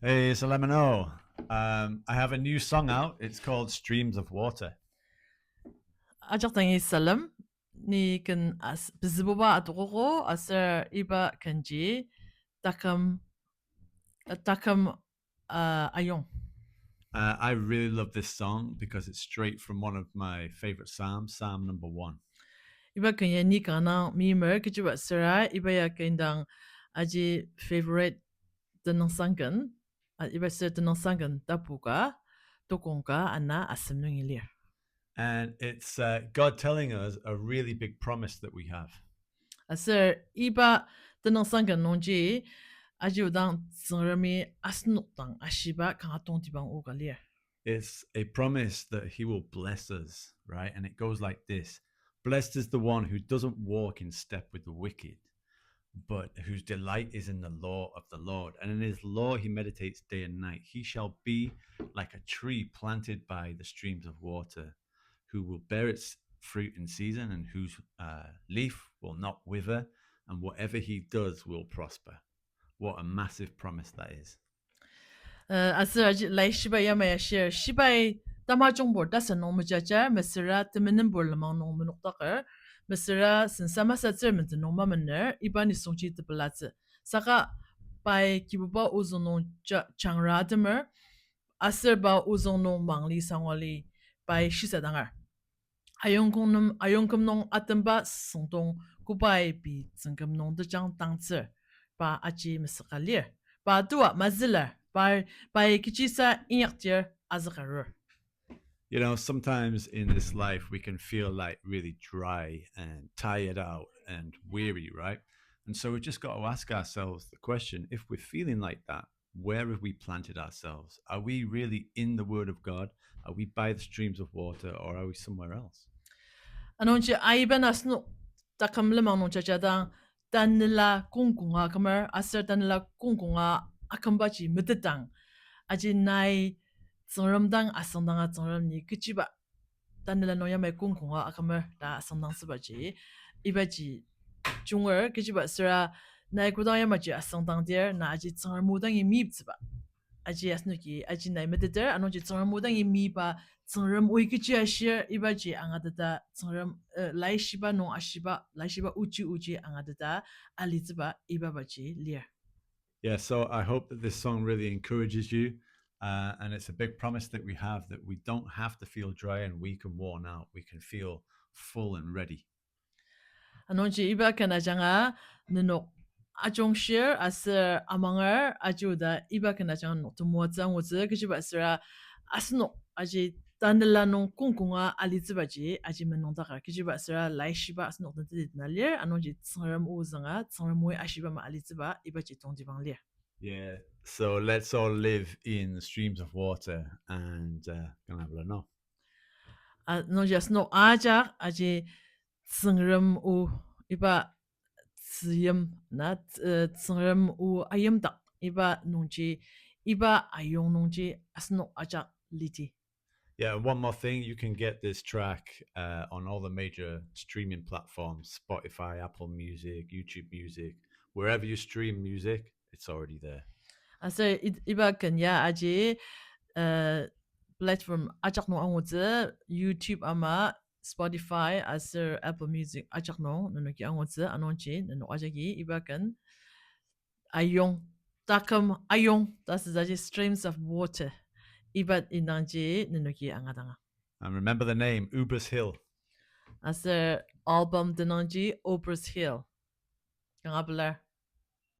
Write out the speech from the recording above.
Hey, it's Lemano. I have a new song out. It's called Streams of Water. Ajartangi salam ni kan as bezuba adoro aser iba kanji takam ayong. I really love this song because it's straight from one of my favorite Psalms, Psalm number 1. Iba kanya ni kana mimer kijuba sera iba ya kendang aji favorite tenang sangan iba ser tenang sangan tapuka tokonga ana asem nungi. And it's God telling us a really big promise that we have. Aser iba tenang sangan nongji aji udang zerami asnutang ashiba kangatong tibang ugalir. It's a promise that He will bless us, right? And it goes like this: Blessed is the one who doesn't walk in step with the wicked, but whose delight is in the law of the Lord. And in his law he meditates day and night. He shall be like a tree planted by the streams of water, who will bear its fruit in season, and whose leaf will not wither, and whatever he does will prosper. What a massive promise that is. Aser lai shiba ya maya share shiba tama jongbor da san nong mujaja mesera temenen bor lamang nong menok takar mesera sen sama satzer men nong ma mener ibani songchi de platze saka bai kibuba uzon nong changra demer aser ba uzon nong mangli sangwali bai shisa dangar ayong kum nong atemba songtong kubai bi zengkem nong de jang tangzer ba aji mesakalir ba dua mazila by kichisa inaktir azakarer. You know, sometimes in this life we can feel like really dry and tired out and weary, right? And so we just got to ask ourselves the question: if we're feeling like that, where have we planted ourselves? Are we really in the Word of God? Are we by the streams of water, or are we somewhere else? Anonchi aiban asno takamle manon chachadang tanila kungkunga kamer aser tanila kungkunga akambachi medetang aji nai zonramdang asandanga zonram ni kichiba tanila noya mai kungkunga akamer da asandang sebaji ibaji junger kichiba sera nai kudang yamaji asandang der na aji zonramudang imibziba aji asnuki aji nai mededer anonchi zonramudang imiba zonram uikichi ashir ibaji angadada zonram laishiba no ashiba laishiba uchi angadada aliziba ibabaji lier. Yeah, so I hope that this song really encourages you. And it's a big promise that we have that we don't have to feel dry and weak and worn out. We can feel full and ready. Anonchi iba kana janga nenok ajong shir aser amangar ajuda iba kana janga no tumuazang wuzi kichiba sera asno aji tanela non kungkunga alizibaji aji menondaka kichiba sera laishiba asno tantidi nalir anonchi tsangram uzanga tsangram mui ashiba ma aliziba ibaji tongdibang lir. Yeah. So let's all live in streams of water and gonna have a know. Anonchi asno aja aji tsangram u iba tsiyam na tsangram u ayam tak iba nungji iba ayong nungji asno aja liti. Yeah, and one more thing, you can get this track on all the major streaming platforms: Spotify, Apple Music, YouTube Music, wherever you stream music, it's already there. Asa iba kanya aji platform ajak no angoze YouTube ama Spotify asa Apple Music ajak no nonoki angoze anonchi nono ajaki iba kan ayong takam ayong das ist aji streams of water iba inanji nonoki angadanga. And remember the name, Oubas Hill. Asa album denanji Oubas Hill. Kanga pelar.